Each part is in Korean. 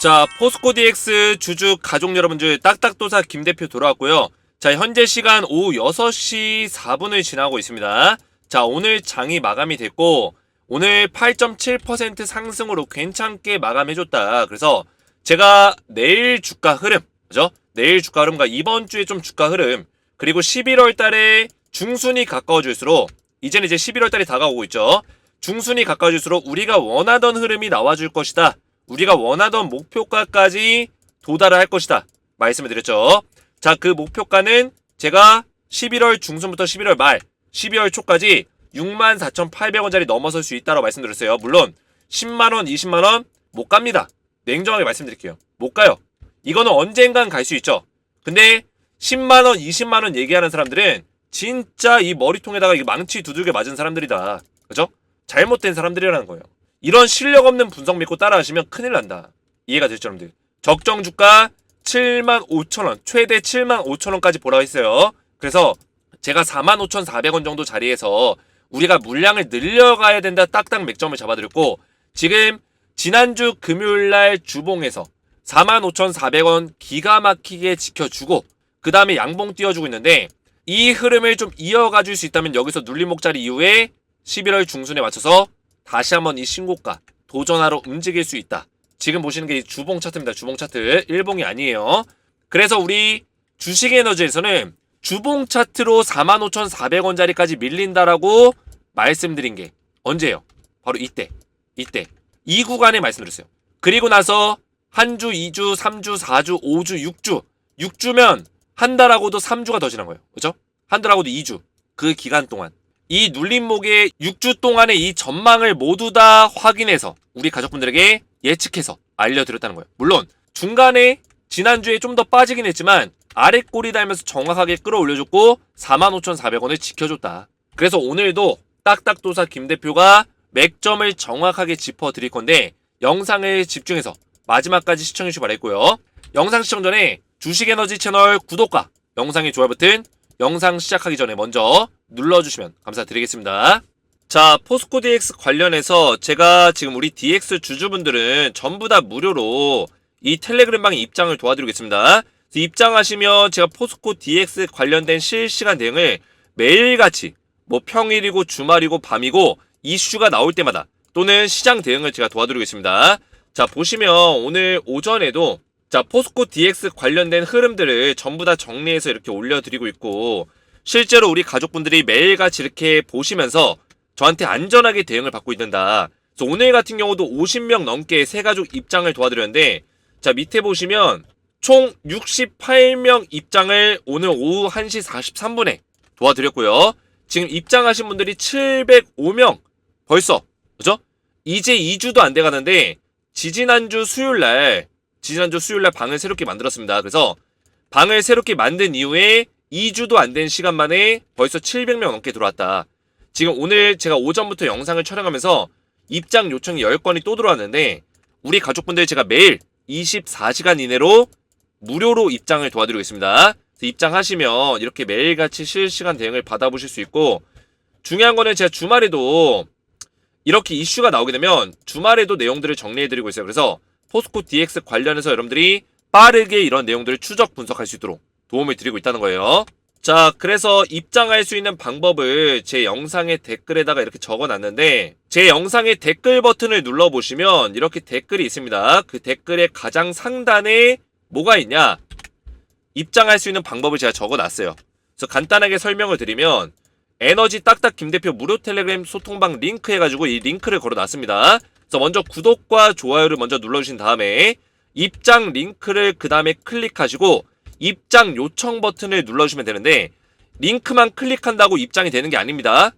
자, 포스코 DX 주주 가족 여러분들 딱딱도사 김대표 돌아왔고요. 자, 현재 시간 오후 6시 4분을 지나고 있습니다. 자, 오늘 장이 마감이 됐고 오늘 8.7% 상승으로 괜찮게 마감해줬다. 그래서 제가 내일 주가 흐름, 그죠? 내일 주가 흐름과 이번 주에 좀 주가 흐름, 그리고 11월 달에 중순이 가까워질수록, 이제는 이제 11월 달이 다가오고 있죠. 중순이 가까워질수록 우리가 원하던 흐름이 나와줄 것이다. 우리가 원하던 목표가까지 도달을 할 것이다. 말씀을 드렸죠. 자, 그 목표가는 제가 11월 중순부터 11월 말, 12월 초까지 64,800원짜리 넘어설 수 있다고 말씀드렸어요. 물론 10만원, 20만원 못 갑니다. 냉정하게 말씀드릴게요. 못 가요. 이거는 언젠간 갈 수 있죠. 근데 10만원, 20만원 얘기하는 사람들은 진짜 이 머리통에다가 망치 두들겨 맞은 사람들이다. 그죠? 잘못된 사람들이라는 거예요. 이런 실력 없는 분석 믿고 따라하시면 큰일 난다. 이해가 되죠, 여러분들? 적정 주가 75,000원, 최대 75,000원까지 보라고 했어요. 그래서 제가 45,400원 정도 자리에서 우리가 물량을 늘려가야 된다 딱딱 맥점을 잡아드렸고, 지금 지난주 금요일날 주봉에서 45,400원 기가 막히게 지켜주고 그 다음에 양봉 띄워주고 있는데, 이 흐름을 좀 이어가줄 수 있다면 여기서 눌림목자리 이후에 11월 중순에 맞춰서 다시 한번 이 신고가 도전하러 움직일 수 있다. 지금 보시는 게 주봉 차트입니다. 주봉 차트. 일봉이 아니에요. 그래서 우리 주식에너지에서는 주봉 차트로 45,400원짜리까지 밀린다라고 말씀드린 게 언제예요? 바로 이때. 이 구간에 말씀드렸어요. 그리고 나서 한 주, 2주, 3주, 4주, 5주, 6주. 6주면 한 달하고도 3주가 더 지난 거예요. 그죠? 한 달하고도 2주. 그 기간 동안. 이 눌림목의 6주 동안의 이 전망을 모두 다 확인해서 우리 가족분들에게 예측해서 알려드렸다는 거예요. 물론 중간에 지난주에 좀 더 빠지긴 했지만 아래 꼬리 달면서 정확하게 끌어올려줬고 45,400원을 지켜줬다. 그래서 오늘도 딱딱도사 김대표가 맥점을 정확하게 짚어드릴 건데 영상을 집중해서 마지막까지 시청해주시기 바라겠고요. 영상 시청 전에 주식에너지 채널 구독과 영상의 좋아요 버튼, 영상 시작하기 전에 먼저 눌러주시면 감사드리겠습니다. 자, 포스코 DX 관련해서 제가 지금 우리 DX 주주분들은 전부 다 무료로 이 텔레그램방에 입장을 도와드리겠습니다. 입장하시면 제가 포스코 DX 관련된 실시간 대응을 매일같이 뭐 평일이고 주말이고 밤이고 이슈가 나올 때마다 또는 시장 대응을 제가 도와드리겠습니다. 자, 보시면 오늘 오전에도 자, 포스코 DX 관련된 흐름들을 전부 다 정리해서 이렇게 올려드리고 있고, 실제로 우리 가족분들이 매일같이 이렇게 보시면서 저한테 안전하게 대응을 받고 있는다. 그래서 오늘 같은 경우도 50명 넘게 세 가족 입장을 도와드렸는데, 자, 밑에 보시면 총 68명 입장을 오늘 오후 1시 43분에 도와드렸고요. 지금 입장하신 분들이 705명 벌써, 그죠? 이제 2주도 안 돼가는데 지지난주 수요일날 방을 새롭게 만들었습니다. 그래서 방을 새롭게 만든 이후에 2주도 안 된 시간 만에 벌써 700명 넘게 들어왔다. 지금 오늘 제가 오전부터 영상을 촬영하면서 입장 요청이 10건이 또 들어왔는데 우리 가족분들 제가 매일 24시간 이내로 무료로 입장을 도와드리겠습니다. 입장하시면 이렇게 매일같이 실시간 대응을 받아보실 수 있고, 중요한 거는 제가 주말에도 이렇게 이슈가 나오게 되면 주말에도 내용들을 정리해드리고 있어요. 그래서 포스코 DX 관련해서 여러분들이 빠르게 이런 내용들을 추적 분석할 수 있도록 도움을 드리고 있다는 거예요. 자, 그래서 입장할 수 있는 방법을 제 영상의 댓글에다가 이렇게 적어놨는데, 제 영상의 댓글 버튼을 눌러보시면 이렇게 댓글이 있습니다. 그 댓글의 가장 상단에 뭐가 있냐? 입장할 수 있는 방법을 제가 적어놨어요. 그래서 간단하게 설명을 드리면 에너지 딱딱 김대표 무료 텔레그램 소통방 링크 해가지고 이 링크를 걸어놨습니다. 그래서 먼저 구독과 좋아요를 먼저 눌러주신 다음에 입장 링크를 그 다음에 클릭하시고 입장 요청 버튼을 눌러주시면 되는데, 링크만 클릭한다고 입장이 되는 게 아닙니다.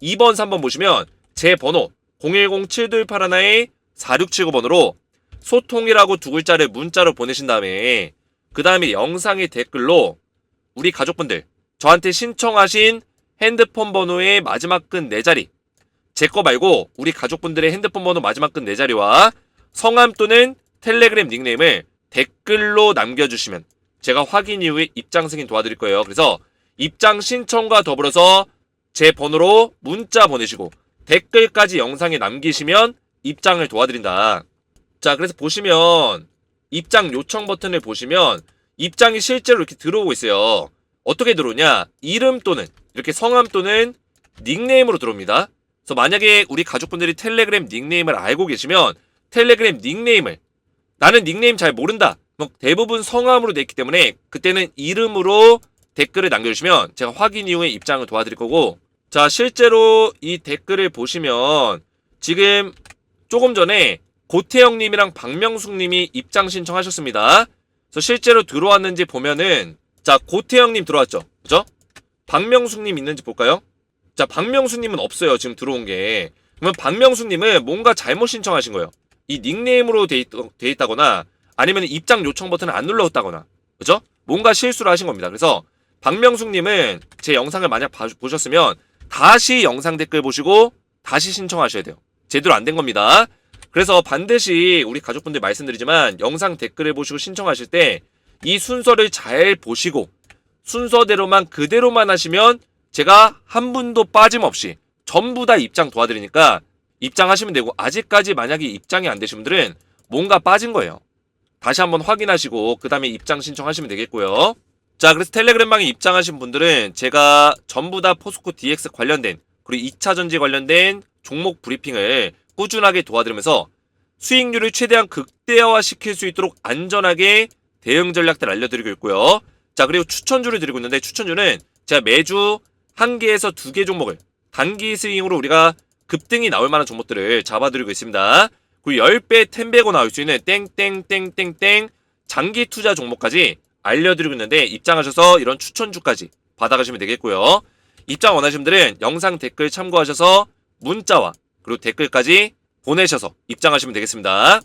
2번, 3번 보시면 제 번호 010-7281-4679번으로 소통이라고 두 글자를 문자로 보내신 다음에 그 다음에 영상의 댓글로 우리 가족분들 저한테 신청하신 핸드폰 번호의 마지막 끈 4자리, 제 거 말고 우리 가족분들의 핸드폰 번호 마지막 끈 4자리와 성함 또는 텔레그램 닉네임을 댓글로 남겨주시면 제가 확인 이후에 입장 승인 도와드릴 거예요. 그래서 입장 신청과 더불어서 제 번호로 문자 보내시고 댓글까지 영상에 남기시면 입장을 도와드린다. 자, 그래서 보시면 입장 요청 버튼을 보시면 입장이 실제로 이렇게 들어오고 있어요. 어떻게 들어오냐? 이름 또는 이렇게 성함 또는 닉네임으로 들어옵니다. 그래서 만약에 우리 가족분들이 텔레그램 닉네임을 알고 계시면 텔레그램 닉네임을 나는 닉네임 잘 모른다. 대부분 성함으로 돼 있기 때문에 그때는 이름으로 댓글을 남겨주시면 제가 확인 이후에 입장을 도와드릴 거고, 자 실제로 이 댓글을 보시면 지금 조금 전에 고태영님이랑 박명숙님이 입장 신청하셨습니다. 그래서 실제로 들어왔는지 보면은 자 고태영님 들어왔죠, 그죠? 박명숙님 있는지 볼까요? 자 박명숙님은 없어요, 지금 들어온 게. 그러면 박명숙님은 뭔가 잘못 신청하신 거예요. 이 닉네임으로 돼 있다거나 아니면 입장 요청 버튼을 안 눌렀다거나, 그죠? 뭔가 실수를 하신 겁니다. 그래서 박명숙님은 제 영상을 만약 보셨으면 다시 영상 댓글 보시고 다시 신청하셔야 돼요. 제대로 안 된 겁니다. 그래서 반드시 우리 가족분들 말씀드리지만 영상 댓글을 보시고 신청하실 때 이 순서를 잘 보시고 순서대로만 그대로만 하시면 제가 한 분도 빠짐없이 전부 다 입장 도와드리니까 입장하시면 되고, 아직까지 만약에 입장이 안 되신 분들은 뭔가 빠진 거예요. 다시 한번 확인하시고 그 다음에 입장 신청하시면 되겠고요. 자 그래서 텔레그램방에 입장하신 분들은 제가 전부 다 포스코 DX 관련된 그리고 2차전지 관련된 종목 브리핑을 꾸준하게 도와드리면서 수익률을 최대한 극대화 시킬 수 있도록 안전하게 대응 전략들 알려드리고 있고요. 자 그리고 추천주를 드리고 있는데, 추천주는 제가 매주 1개에서 2개 종목을 단기 스윙으로 우리가 급등이 나올 만한 종목들을 잡아드리고 있습니다. 그리고 10배 10배고 나올 수 있는 땡땡땡땡땡 장기 투자 종목까지 알려드리고 있는데 입장하셔서 이런 추천주까지 받아가시면 되겠고요. 입장 원하시는 분들은 영상 댓글 참고하셔서 문자와 그리고 댓글까지 보내셔서 입장하시면 되겠습니다.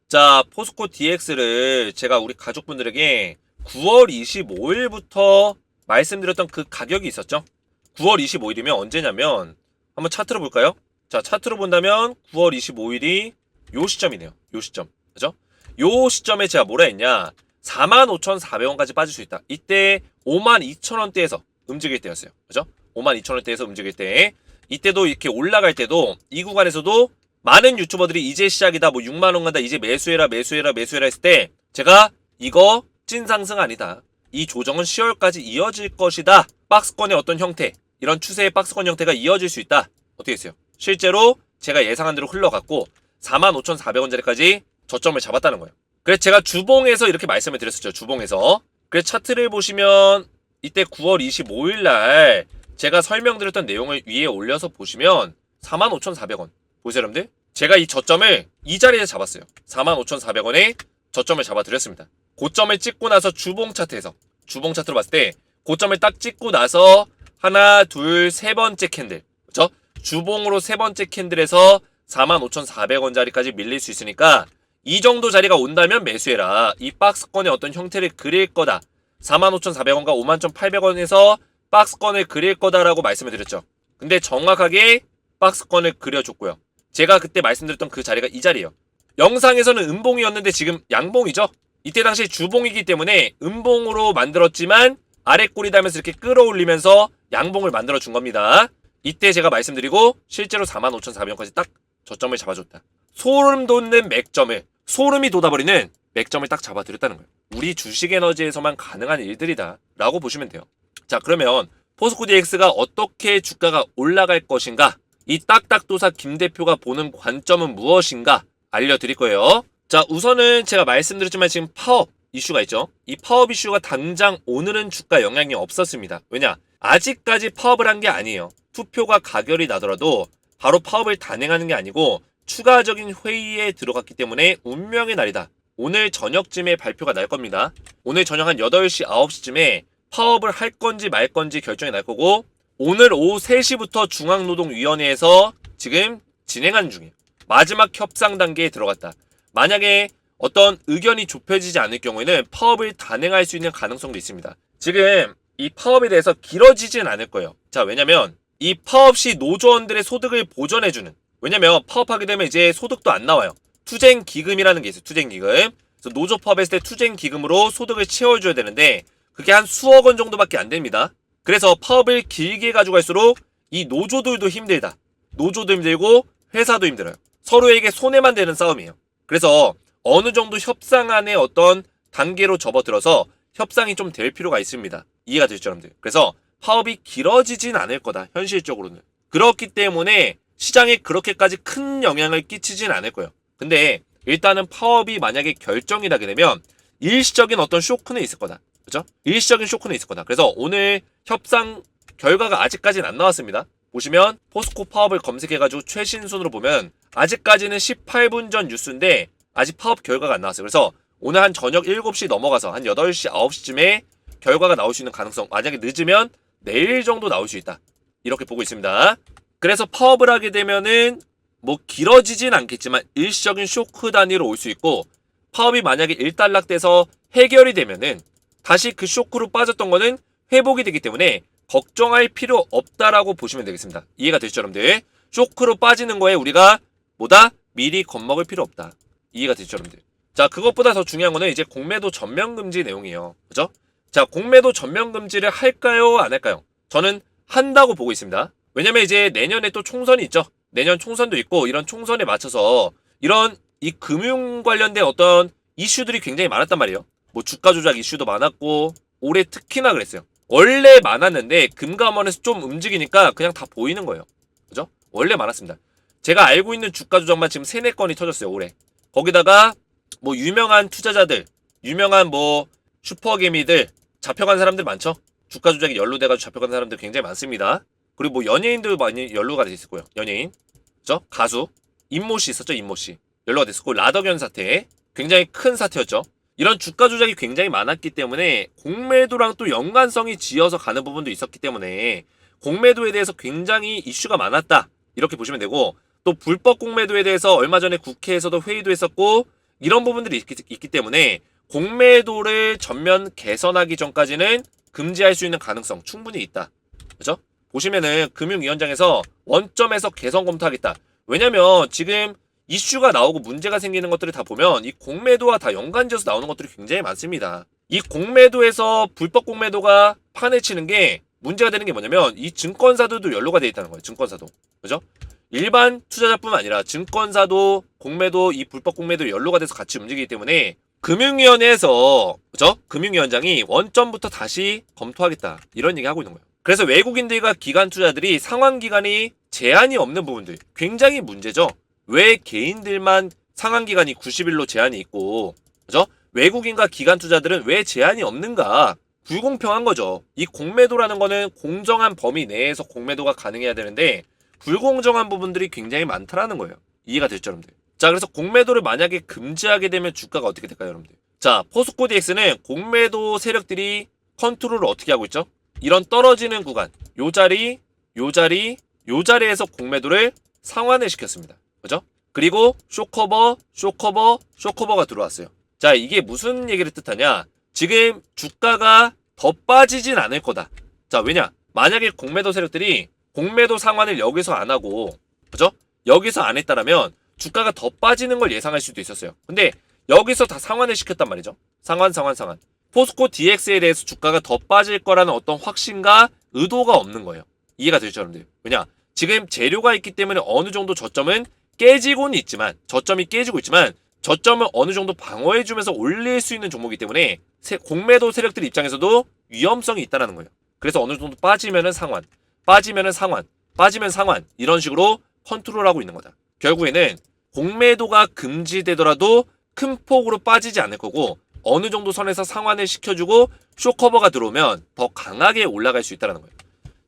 자 포스코 DX를 제가 우리 가족분들에게 9월 25일부터 말씀드렸던 그 가격이 있었죠. 9월 25일이면 언제냐면 한번 차트로 볼까요? 자 차트로 본다면 9월 25일이 요 시점이네요. 요 시점, 그죠? 요 시점에 제가 뭐라 했냐, 45,400원까지 빠질 수 있다. 이때 52,000원대에서 움직일 때였어요, 그죠? 52,000원대에서 움직일 때, 이때도 이렇게 올라갈 때도 이 구간에서도 많은 유튜버들이 이제 시작이다, 뭐 6만원 간다, 이제 매수해라 했을 때 제가 이거 찐 상승 아니다, 이 조정은 10월까지 이어질 것이다, 박스권의 어떤 형태, 이런 추세의 박스권 형태가 이어질 수 있다. 어떻게 했어요? 실제로 제가 예상한 대로 흘러갔고 45,400원짜리까지 저점을 잡았다는 거예요. 그래서 제가 주봉에서 이렇게 말씀을 드렸었죠. 주봉에서. 그래서 차트를 보시면 이때 9월 25일날 제가 설명드렸던 내용을 위에 올려서 보시면 45,400원 보세요 여러분들. 제가 이 저점을 이 자리에서 잡았어요. 45,400원에 저점을 잡아드렸습니다. 고점을 찍고 나서 주봉 차트에서, 주봉 차트로 봤을 때 고점을 딱 찍고 나서 하나 둘 세 번째 캔들, 그쵸? 주봉으로 세 번째 캔들에서 45,400원짜리까지 밀릴 수 있으니까 이 정도 자리가 온다면 매수해라. 이 박스권의 어떤 형태를 그릴 거다. 45,400원과 51,800원에서 박스권을 그릴 거다라고 말씀을 드렸죠. 근데 정확하게 박스권을 그려줬고요. 제가 그때 말씀드렸던 그 자리가 이 자리예요. 영상에서는 음봉이었는데 지금 양봉이죠. 이때 당시 주봉이기 때문에 음봉으로 만들었지만 아래 꼬리 달면서 이렇게 끌어올리면서 양봉을 만들어 준 겁니다. 이때 제가 말씀드리고 실제로 45,400원까지 딱 저점을 잡아줬다. 소름 돋는 맥점을, 소름이 돋아버리는 맥점을 딱 잡아드렸다는 거예요. 우리 주식에너지에서만 가능한 일들이다 라고 보시면 돼요. 자 그러면 포스코 DX가 어떻게 주가가 올라갈 것인가, 이 딱딱도사 김 대표가 보는 관점은 무엇인가 알려드릴 거예요. 자 우선은 제가 말씀드렸지만 지금 파업 이슈가 있죠. 이 파업 이슈가 당장 오늘은 주가 영향이 없었습니다. 왜냐? 아직까지 파업을 한 게 아니에요. 투표가 가결이 나더라도 바로 파업을 단행하는 게 아니고 추가적인 회의에 들어갔기 때문에 운명의 날이다. 오늘 저녁쯤에 발표가 날 겁니다. 오늘 저녁 한 8시, 9시쯤에 파업을 할 건지 말 건지 결정이 날 거고, 오늘 오후 3시부터 중앙노동위원회에서 지금 진행하는 중이에요. 마지막 협상 단계에 들어갔다. 만약에 어떤 의견이 좁혀지지 않을 경우에는 파업을 단행할 수 있는 가능성도 있습니다. 지금 이 파업에 대해서 길어지진 않을 거예요. 자 왜냐면 이 파업 시 노조원들의 소득을 보전해주는, 왜냐면 파업하게 되면 이제 소득도 안 나와요. 투쟁기금이라는 게 있어요. 투쟁기금. 그래서 노조 파업했을 때 투쟁기금으로 소득을 채워줘야 되는데 그게 한 수억 원 정도밖에 안 됩니다. 그래서 파업을 길게 가지고 갈수록 이 노조들도 힘들다. 노조도 힘들고 회사도 힘들어요. 서로에게 손해만 되는 싸움이에요. 그래서 어느 정도 협상안의 어떤 단계로 접어들어서 협상이 좀 될 필요가 있습니다. 이해가 되시죠, 여러분들? 그래서 파업이 길어지진 않을 거다, 현실적으로는. 그렇기 때문에 시장에 그렇게까지 큰 영향을 끼치진 않을 거예요. 근데 일단은 파업이 만약에 결정이 나게 되면 일시적인 어떤 쇼크는 있을 거다. 그죠? 일시적인 쇼크는 있을 거다. 그래서 오늘 협상 결과가 아직까지는 안 나왔습니다. 보시면 포스코 파업을 검색해가지고 최신 순으로 보면 아직까지는 18분 전 뉴스인데 아직 파업 결과가 안 나왔어요. 그래서 오늘 한 저녁 7시 넘어가서 한 8시, 9시쯤에 결과가 나올 수 있는 가능성, 만약에 늦으면 내일 정도 나올 수 있다. 이렇게 보고 있습니다. 그래서 파업을 하게 되면은 뭐 길어지진 않겠지만 일시적인 쇼크 단위로 올 수 있고, 파업이 만약에 일단락돼서 해결이 되면은 다시 그 쇼크로 빠졌던 거는 회복이 되기 때문에 걱정할 필요 없다라고 보시면 되겠습니다. 이해가 되시죠, 여러분들? 쇼크로 빠지는 거에 우리가 뭐다? 미리 겁먹을 필요 없다. 이해가 되시죠, 여러분들? 자, 그것보다 더 중요한 거는 이제 공매도 전면 금지 내용이에요. 그죠? 자, 공매도 전면 금지를 할까요? 안 할까요? 저는 한다고 보고 있습니다. 왜냐면 이제 내년에 또 총선이 있죠. 내년 총선도 있고, 이런 총선에 맞춰서 이런 이 금융 관련된 어떤 이슈들이 굉장히 많았단 말이에요. 뭐 주가 조작 이슈도 많았고, 올해 특히나 그랬어요. 원래 많았는데 금감원에서 좀 움직이니까 그냥 다 보이는 거예요. 그죠? 원래 많았습니다. 제가 알고 있는 주가 조작만 지금 3, 4건이 터졌어요, 올해. 거기다가 뭐 유명한 투자자들, 유명한 뭐 슈퍼개미들 잡혀간 사람들 많죠? 주가 조작에 연루돼가지고 잡혀간 사람들 굉장히 많습니다. 그리고 뭐 연예인도 많이 연루가 돼 있을 거예요. 연예인, 그죠? 가수 임모씨 있었죠, 임모씨 연루가 됐었고, 라더견 사태 굉장히 큰 사태였죠. 이런 주가 조작이 굉장히 많았기 때문에 공매도랑 또 연관성이 지어서 가는 부분도 있었기 때문에 공매도에 대해서 굉장히 이슈가 많았다, 이렇게 보시면 되고, 또 불법 공매도에 대해서 얼마 전에 국회에서도 회의도 했었고, 이런 부분들이 있기 때문에 공매도를 전면 개선하기 전까지는 금지할 수 있는 가능성 충분히 있다. 그죠? 보시면은 금융위원장에서 원점에서 개선 검토하겠다. 왜냐면 지금 이슈가 나오고 문제가 생기는 것들을 다 보면 이 공매도와 다 연관지어서 나오는 것들이 굉장히 많습니다. 이 공매도에서 불법 공매도가 판을 치는 게 문제가 되는 게 뭐냐면 이 증권사들도 연루가 돼 있다는 거예요. 증권사도. 그죠? 일반 투자자뿐만 아니라 증권사도 공매도, 이 불법 공매도 연루가 돼서 같이 움직이기 때문에 금융위원회에서, 그죠? 금융위원장이 원점부터 다시 검토하겠다, 이런 얘기 하고 있는 거예요. 그래서 외국인들과 기관 투자들이 상환기간이 제한이 없는 부분들 굉장히 문제죠. 왜 개인들만 상환기간이 90일로 제한이 있고, 그죠? 외국인과 기관 투자들은 왜 제한이 없는가? 불공평한 거죠. 이 공매도라는 거는 공정한 범위 내에서 공매도가 가능해야 되는데 불공정한 부분들이 굉장히 많다라는 거예요. 이해가 됐죠, 여러분들? 자, 그래서 공매도를 만약에 금지하게 되면 주가가 어떻게 될까요, 여러분들? 자, 포스코 DX는 공매도 세력들이 컨트롤을 어떻게 하고 있죠? 이런 떨어지는 구간, 요 자리, 요 자리, 요 자리에서 공매도를 상환을 시켰습니다. 그죠? 그리고 쇼커버, 쇼커버, 쇼커버가 들어왔어요. 자, 이게 무슨 얘기를 뜻하냐? 지금 주가가 더 빠지진 않을 거다. 자, 왜냐? 만약에 공매도 세력들이 공매도 상환을 여기서 안 하고, 그죠? 여기서 안 했다라면 주가가 더 빠지는 걸 예상할 수도 있었어요. 근데 여기서 다 상환을 시켰단 말이죠. 상환. 포스코 DX에 대해서 주가가 더 빠질 거라는 어떤 확신과 의도가 없는 거예요. 이해가 되죠, 여러분들? 왜냐? 지금 재료가 있기 때문에 어느 정도 저점은 깨지고는 있지만, 저점이 깨지고 있지만 저점을 어느 정도 방어해주면서 올릴 수 있는 종목이기 때문에 공매도 세력들 입장에서도 위험성이 있다는 거예요. 그래서 어느 정도 빠지면은 상환, 빠지면은 상환, 빠지면 상환, 이런 식으로 컨트롤하고 있는 거다. 결국에는 공매도가 금지되더라도 큰 폭으로 빠지지 않을 거고, 어느 정도 선에서 상환을 시켜주고 쇼커버가 들어오면 더 강하게 올라갈 수 있다는 거예요.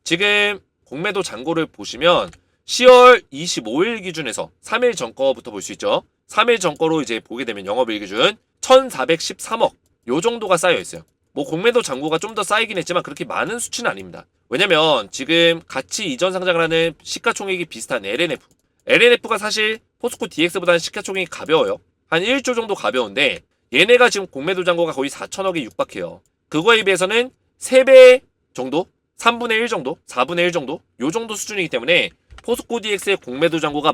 지금 공매도 잔고를 보시면 10월 25일 기준에서 3일 전거부터 볼 수 있죠. 3일 전거로 이제 보게 되면 영업일 기준 1413억 요 정도가 쌓여 있어요. 뭐 공매도 잔고가 좀 더 쌓이긴 했지만 그렇게 많은 수치는 아닙니다. 왜냐면 지금 같이 이전 상장을 하는 시가총액이 비슷한 LNF가 사실 포스코 DX보다는 시가총액이 가벼워요. 한 1조 정도 가벼운데 얘네가 지금 공매도 잔고가 거의 4천억에 육박해요. 그거에 비해서는 3배 정도? 3분의 1 정도? 4분의 1 정도? 요 정도 수준이기 때문에 포스코 DX의 공매도 잔고가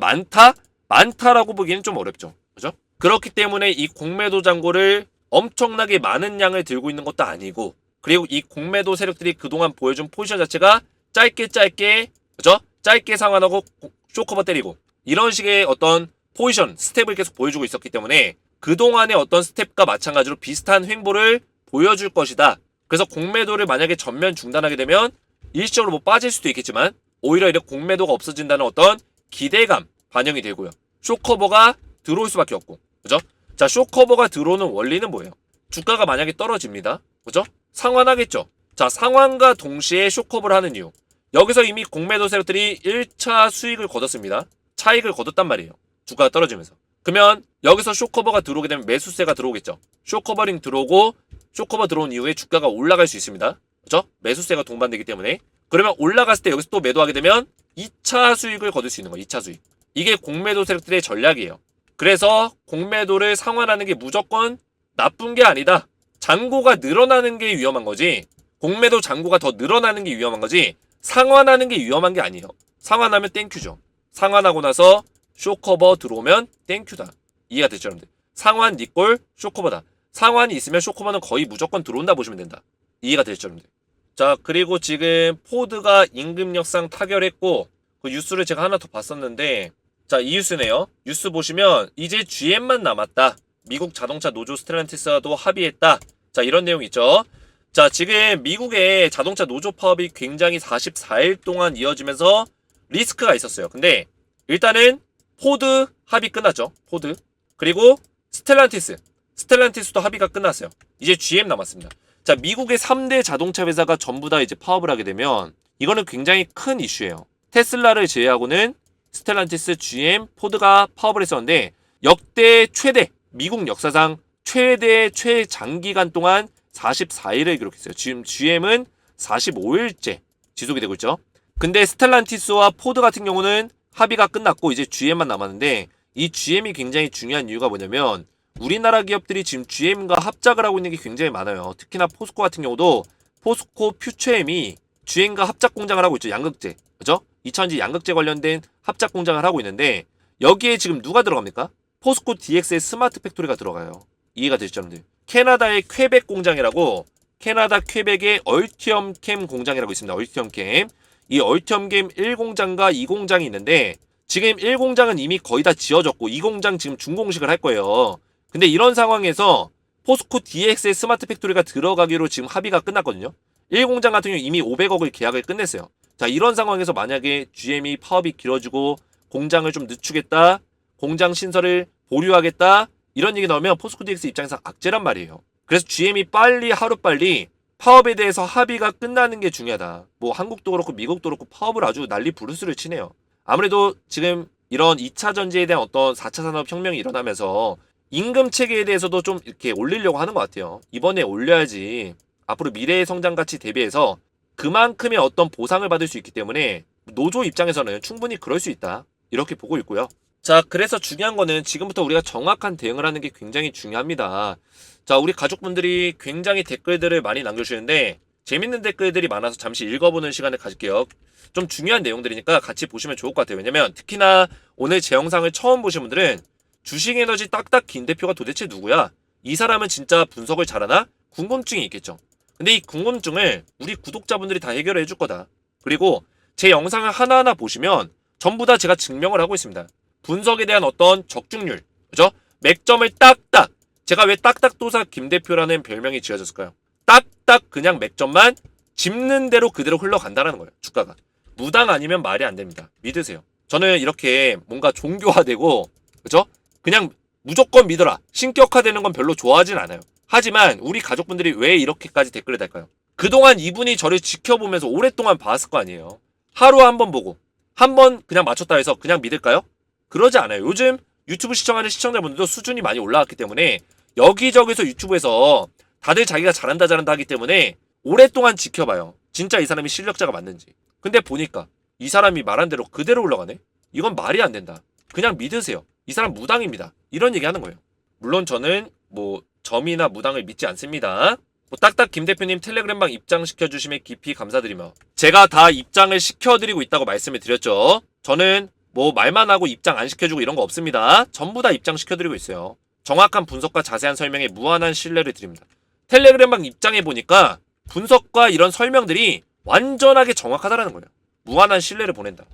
많다라고 보기에는 좀 어렵죠. 그죠? 그렇기 때문에 이 공매도 잔고를 엄청나게 많은 양을 들고 있는 것도 아니고, 그리고 이 공매도 세력들이 그동안 보여준 포지션 자체가 짧게, 그죠? 짧게 상환하고 쇼커버 때리고, 이런 식의 어떤 포지션, 스텝을 계속 보여주고 있었기 때문에 그동안의 어떤 스텝과 마찬가지로 비슷한 횡보를 보여줄 것이다. 그래서 공매도를 만약에 전면 중단하게 되면 일시적으로 뭐 빠질 수도 있겠지만 오히려 이렇게 공매도가 없어진다는 어떤 기대감 반영이 되고요. 쇼커버가 들어올 수밖에 없고, 그죠? 자, 쇼커버가 들어오는 원리는 뭐예요? 주가가 만약에 떨어집니다. 그죠? 상환하겠죠. 자, 상환과 동시에 쇼커버를 하는 이유. 여기서 이미 공매도 세력들이 1차 수익을 거뒀습니다. 차익을 거뒀단 말이에요. 주가가 떨어지면서. 그러면 여기서 쇼커버가 들어오게 되면 매수세가 들어오겠죠. 쇼커버링 들어오고 쇼커버 들어온 이후에 주가가 올라갈 수 있습니다. 그죠? 매수세가 동반되기 때문에. 그러면 올라갔을 때 여기서 또 매도하게 되면 2차 수익을 거둘 수 있는 거예요. 2차 수익. 이게 공매도 세력들의 전략이에요. 그래서 공매도를 상환하는 게 무조건 나쁜 게 아니다. 잔고가 늘어나는 게 위험한 거지. 공매도 잔고가 더 늘어나는 게 위험한 거지. 상환하는 게 위험한 게 아니에요. 상환하면 땡큐죠. 상환하고 나서 쇼커버 들어오면 땡큐다. 이해가 됐죠, 여러분들? 상환 니꼴 쇼커버다. 상환이 있으면 쇼커버는 거의 무조건 들어온다 보시면 된다. 이해가 됐죠, 여러분들? 자, 그리고 지금 포드가 임금역상 타결했고 그 뉴스를 제가 하나 더 봤었는데, 자, 이 뉴스네요. 뉴스 보시면 이제 GM만 남았다. 미국 자동차 노조 스텔란티스와도 합의했다. 자, 이런 내용 있죠. 자, 지금 미국의 자동차 노조 파업이 굉장히 44일 동안 이어지면서 리스크가 있었어요. 근데 일단은 포드 합의 끝났죠. 포드. 그리고 스텔란티스도 합의가 끝났어요. 이제 GM 남았습니다. 자, 미국의 3대 자동차 회사가 전부 다 이제 파업을 하게 되면 이거는 굉장히 큰 이슈예요. 테슬라를 제외하고는 스텔란티스, GM, 포드가 파업을 했었는데 역대 최대, 미국 역사상 최대 최장기간 동안 44일을 기록했어요. 지금 GM은 45일째 지속이 되고 있죠. 근데 스텔란티스와 포드 같은 경우는 합의가 끝났고 이제 GM만 남았는데, 이 GM이 굉장히 중요한 이유가 뭐냐면 우리나라 기업들이 지금 GM과 합작을 하고 있는 게 굉장히 많아요. 특히나 포스코 같은 경우도 포스코 퓨처엠이 GM과 합작 공장을 하고 있죠. 양극재. 그죠? 2차전지 양극재 관련된 합작 공장을 하고 있는데 여기에 지금 누가 들어갑니까? 포스코 DX의 스마트 팩토리가 들어가요. 이해가 되시죠, 여러분들? 캐나다의 퀘벡 공장이라고, 캐나다 퀘벡의 얼티엄캠 공장이라고 있습니다. 얼티엄캠. 이 얼티엄캠 1공장과 2공장이 있는데 지금 1공장은 이미 거의 다 지어졌고 2공장 지금 준공식을 할 거예요. 근데 이런 상황에서 포스코 DX의 스마트 팩토리가 들어가기로 지금 합의가 끝났거든요. 1공장 같은 경우 이미 500억을 계약을 끝냈어요. 자, 이런 상황에서 만약에 GM이 파업이 길어지고 공장을 좀 늦추겠다, 공장 신설을 보류하겠다, 이런 얘기 나오면 포스코 DX 입장에서 악재란 말이에요. 그래서 GM이 빨리 하루빨리 파업에 대해서 합의가 끝나는 게 중요하다. 뭐 한국도 그렇고 미국도 그렇고 파업을 아주 난리 부르스를 치네요. 아무래도 지금 이런 2차 전지에 대한 어떤 4차 산업혁명이 일어나면서 임금 체계에 대해서도 좀 이렇게 올리려고 하는 것 같아요. 이번에 올려야지 앞으로 미래의 성장 가치 대비해서 그만큼의 어떤 보상을 받을 수 있기 때문에 노조 입장에서는 충분히 그럴 수 있다. 이렇게 보고 있고요. 자, 그래서 중요한 거는 지금부터 우리가 정확한 대응을 하는 게 굉장히 중요합니다. 자, 우리 가족분들이 굉장히 댓글들을 많이 남겨주시는데 재밌는 댓글들이 많아서 잠시 읽어보는 시간을 가질게요. 좀 중요한 내용들이니까 같이 보시면 좋을 것 같아요. 왜냐면 특히나 오늘 제 영상을 처음 보신 분들은 주식에너지 딱딱 김 대표가 도대체 누구야? 이 사람은 진짜 분석을 잘하나? 궁금증이 있겠죠. 근데 이 궁금증을 우리 구독자분들이 다 해결해 줄 거다. 그리고 제 영상을 하나하나 보시면 전부 다 제가 증명을 하고 있습니다. 분석에 대한 어떤 적중률, 그죠? 맥점을 딱딱, 제가 왜 딱딱도사 김대표라는 별명이 지어졌을까요? 딱딱 그냥 맥점만 짚는 대로 그대로 흘러간다는 거예요. 주가가. 무당 아니면 말이 안 됩니다. 믿으세요. 저는 이렇게 뭔가 종교화되고, 그죠? 그냥 무조건 믿어라, 신격화되는 건 별로 좋아하진 않아요. 하지만 우리 가족분들이 왜 이렇게까지 댓글을 달까요? 그동안 이분이 저를 지켜보면서 오랫동안 봤을 거 아니에요. 하루 한 번 보고 한 번 그냥 맞췄다 해서 그냥 믿을까요? 그러지 않아요. 요즘 유튜브 시청하는 시청자분들도 수준이 많이 올라왔기 때문에 여기저기서 유튜브에서 다들 자기가 잘한다 하기 때문에 오랫동안 지켜봐요. 진짜 이 사람이 실력자가 맞는지. 근데 보니까 이 사람이 말한 대로 그대로 올라가네? 이건 말이 안 된다. 그냥 믿으세요. 이 사람 무당입니다. 이런 얘기 하는 거예요. 물론 저는 뭐 점이나 무당을 믿지 않습니다. 딱딱 김 대표님 텔레그램방 입장시켜 주심에 깊이 감사드리며, 제가 다 입장을 시켜드리고 있다고 말씀을 드렸죠. 저는 뭐 말만 하고 입장 안 시켜주고 이런 거 없습니다. 전부 다 입장 시켜드리고 있어요. 정확한 분석과 자세한 설명에 무한한 신뢰를 드립니다. 텔레그램방 입장해 보니까 분석과 이런 설명들이 완전하게 정확하다라는 거예요. 무한한 신뢰를 보낸다.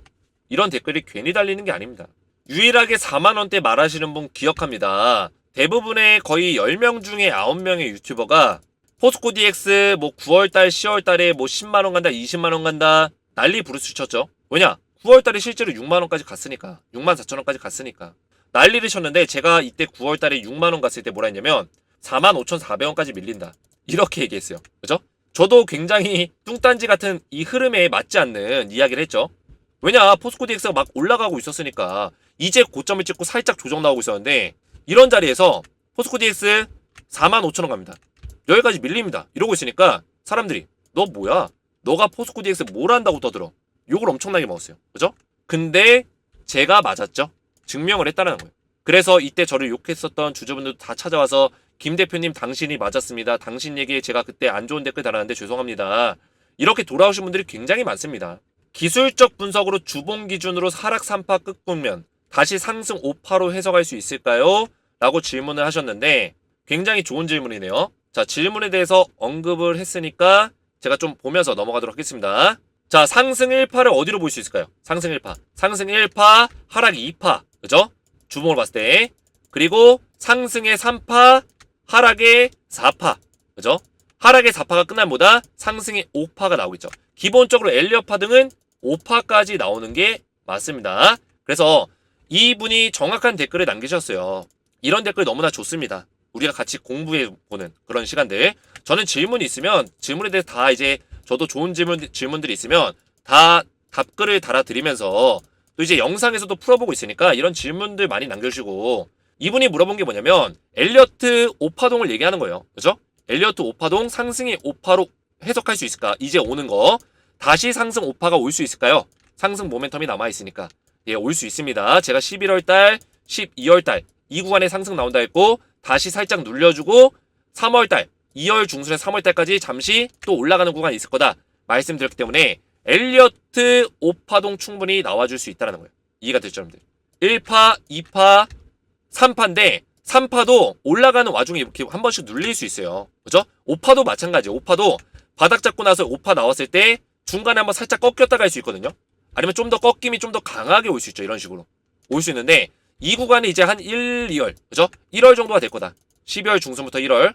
이런 댓글이 괜히 달리는 게 아닙니다. 유일하게 4만원대 말하시는 분 기억합니다. 대부분의 거의 10명 중에 9명의 유튜버가 포스코 DX 뭐 9월달, 10월달에 뭐 10만원 간다, 20만원 간다 난리 부르스 쳤죠. 왜냐? 9월달에 실제로 6만원까지 갔으니까. 64,000원까지 갔으니까. 난리를 쳤는데 제가 이때 9월달에 6만원 갔을 때 뭐라 했냐면 45,400원까지 밀린다. 이렇게 얘기했어요. 그죠? 저도 굉장히 뚱딴지 같은 이 흐름에 맞지 않는 이야기를 했죠. 왜냐? 포스코 DX가 막 올라가고 있었으니까 이제 고점을 찍고 살짝 조정 나오고 있었는데 이런 자리에서 포스코 DX 45,000원 갑니다. 여기까지 밀립니다. 이러고 있으니까 사람들이 너 뭐야? 너가 포스코 DX 뭘 한다고 떠들어? 욕을 엄청나게 먹었어요. 그죠? 근데 제가 맞았죠. 증명을 했다는 거예요. 그래서 이때 저를 욕했었던 주주분들도 다 찾아와서 김 대표님 당신이 맞았습니다. 당신 얘기에 제가 그때 안 좋은 댓글 달았는데 죄송합니다. 이렇게 돌아오신 분들이 굉장히 많습니다. 기술적 분석으로 주봉 기준으로 하락 3파 끝국면 다시 상승 5파로 해석할 수 있을까요? 라고 질문을 하셨는데 굉장히 좋은 질문이네요. 자, 질문에 대해서 언급을 했으니까 제가 좀 보면서 넘어가도록 하겠습니다. 자, 상승 1파를 어디로 볼 수 있을까요? 상승 1파. 상승 1파, 하락 2파. 그죠? 주봉을 봤을 때. 그리고 상승의 3파, 하락의 4파. 그죠? 하락의 4파가 끝날보다 상승의 5파가 나오겠죠. 기본적으로 엘리엇파 등은 5파까지 나오는 게 맞습니다. 그래서 이분이 정확한 댓글을 남기셨어요. 이런 댓글 너무나 좋습니다. 우리가 같이 공부해보는 그런 시간들. 저는 질문이 있으면 질문에 대해서 다 이제 저도 좋은 질문들이 있으면 다 답글을 달아드리면서 또 이제 영상에서도 풀어보고 있으니까 이런 질문들 많이 남겨주시고 이분이 물어본 게 뭐냐면 엘리어트 5파동을 얘기하는 거예요. 그죠? 엘리어트 5파동 상승의 5파로 해석할 수 있을까? 이제 오는 거. 다시 상승 5파가 올 수 있을까요? 상승 모멘텀이 남아있으니까. 예, 올 수 있습니다. 제가 11월달, 12월달 이 구간에 상승 나온다 했고 다시 살짝 눌려주고 3월달, 2월 중순에 3월달까지 잠시 또 올라가는 구간이 있을 거다 말씀드렸기 때문에 엘리어트 5파동 충분히 나와줄 수 있다는 거예요. 이해가 됐죠, 여러분들? 1파, 2파, 3파인데 3파도 올라가는 와중에 이렇게 한 번씩 눌릴 수 있어요. 그죠? 5파도 마찬가지예요. 5파도 바닥 잡고 나서 5파 나왔을 때 중간에 한번 살짝 꺾였다가 할 수 있거든요. 아니면 좀 더 꺾임이 좀 더 강하게 올 수 있죠. 이런 식으로 올 수 있는데 이 구간이 이제 한 1, 2월, 그죠? 1월 정도가 될 거다. 12월 중순부터 1월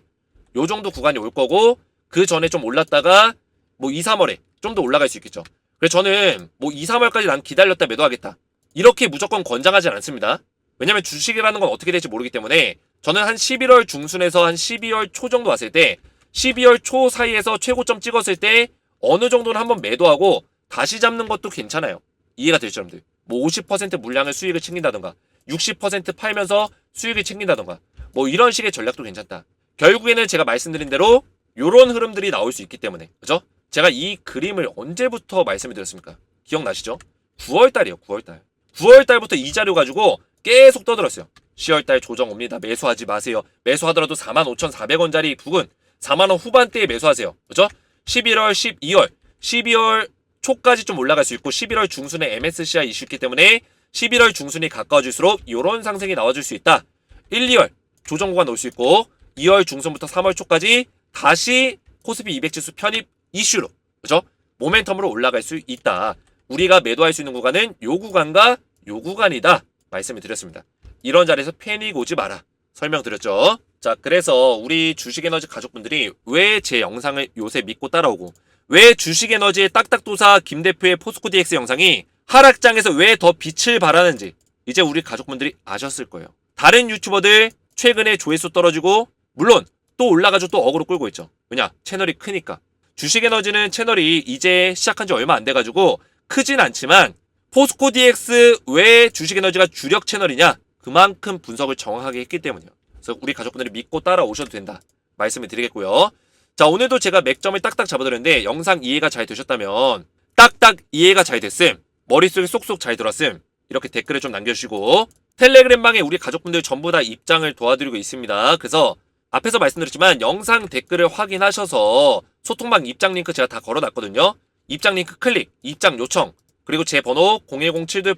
요 정도 구간이 올 거고 그 전에 좀 올랐다가 뭐 2, 3월에 좀 더 올라갈 수 있겠죠. 그래서 저는 뭐 2, 3월까지 난 기다렸다 매도하겠다. 이렇게 무조건 권장하진 않습니다. 왜냐면 주식이라는 건 어떻게 될지 모르기 때문에 저는 한 11월 중순에서 한 12월 초 정도 왔을 때 12월 초 사이에서 최고점 찍었을 때 어느 정도는 한번 매도하고 다시 잡는 것도 괜찮아요. 이해가 되죠, 여러분들? 뭐 50% 물량을 수익을 챙긴다던가 60% 팔면서 수익을 챙긴다던가 뭐 이런 식의 전략도 괜찮다. 결국에는 제가 말씀드린 대로 요런 흐름들이 나올 수 있기 때문에 그죠? 제가 이 그림을 언제부터 말씀을 드렸습니까? 기억나시죠? 9월달이에요. 9월달. 9월달부터 이 자료 가지고 계속 떠들었어요. 10월달 조정 옵니다. 매수하지 마세요. 매수하더라도 45,400원짜리 부근 4만원 후반대에 매수하세요. 그죠? 11월, 12월, 12월 초까지 좀 올라갈 수 있고 11월 중순에 MSCI 이슈있기 때문에 11월 중순이 가까워질수록 이런 상승이 나와줄 수 있다. 1, 2월 조정 구간 올 수 있고 2월 중순부터 3월 초까지 다시 코스피 200 지수 편입 이슈로 그죠? 모멘텀으로 올라갈 수 있다. 우리가 매도할 수 있는 구간은 요 구간과 요 구간이다. 말씀을 드렸습니다. 이런 자리에서 패닉 오지 마라. 설명드렸죠. 자, 그래서 우리 주식에너지 가족분들이 왜 제 영상을 요새 믿고 따라오고 왜 주식에너지의 딱딱도사 김대표의 포스코 DX 영상이 하락장에서 왜 더 빛을 발하는지 이제 우리 가족분들이 아셨을 거예요. 다른 유튜버들 최근에 조회수 떨어지고 물론 또 올라가지고 또 어그로 끌고 있죠. 왜냐? 채널이 크니까. 주식에너지는 채널이 이제 시작한 지 얼마 안 돼가지고 크진 않지만 포스코 DX 왜 주식에너지가 주력 채널이냐? 그만큼 분석을 정확하게 했기 때문이에요. 그래서 우리 가족분들이 믿고 따라오셔도 된다. 말씀을 드리겠고요. 자, 오늘도 제가 맥점을 딱딱 잡아드렸는데 영상 이해가 잘 되셨다면 딱딱 이해가 잘 됐음. 머릿속에 쏙쏙 잘 들었음. 이렇게 댓글을 좀 남겨주시고 텔레그램방에 우리 가족분들 전부 다 입장을 도와드리고 있습니다. 그래서 앞에서 말씀드렸지만 영상 댓글을 확인하셔서 소통방 입장 링크 제가 다 걸어놨거든요. 입장 링크 클릭, 입장 요청, 그리고 제 번호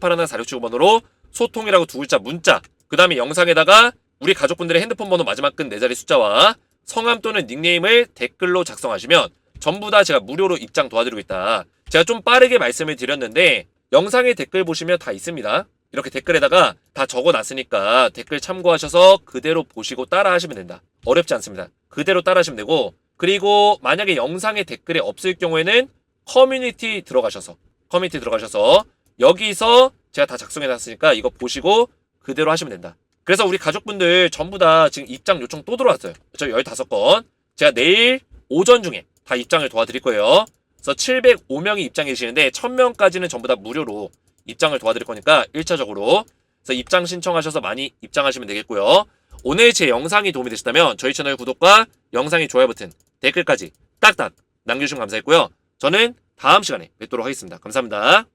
010-7281-4675번호로 소통이라고 두 글자 문자, 그 다음에 영상에다가 우리 가족분들의 핸드폰 번호 마지막 끝 4자리 숫자와 성함 또는 닉네임을 댓글로 작성하시면 전부 다 제가 무료로 입장 도와드리고 있다. 제가 좀 빠르게 말씀을 드렸는데 영상의 댓글 보시면 다 있습니다. 이렇게 댓글에다가 다 적어놨으니까 댓글 참고하셔서 그대로 보시고 따라 하시면 된다. 어렵지 않습니다. 그대로 따라 하시면 되고, 그리고 만약에 영상에 댓글이 없을 경우에는 커뮤니티 들어가셔서 여기서 제가 다 작성해놨으니까 이거 보시고 그대로 하시면 된다. 그래서 우리 가족분들 전부 다 지금 입장 요청 또 들어왔어요. 저 15건. 제가 내일 오전 중에 다 입장을 도와드릴 거예요. 그래서 705명이 입장해 주시는데 1000명까지는 전부 다 무료로 입장을 도와드릴 거니까 1차적으로. 그래서 입장 신청하셔서 많이 입장하시면 되겠고요. 오늘 제 영상이 도움이 되셨다면 저희 채널 구독과 영상의 좋아요 버튼, 댓글까지 딱딱 남겨주시면 감사했고요. 저는 다음 시간에 뵙도록 하겠습니다. 감사합니다.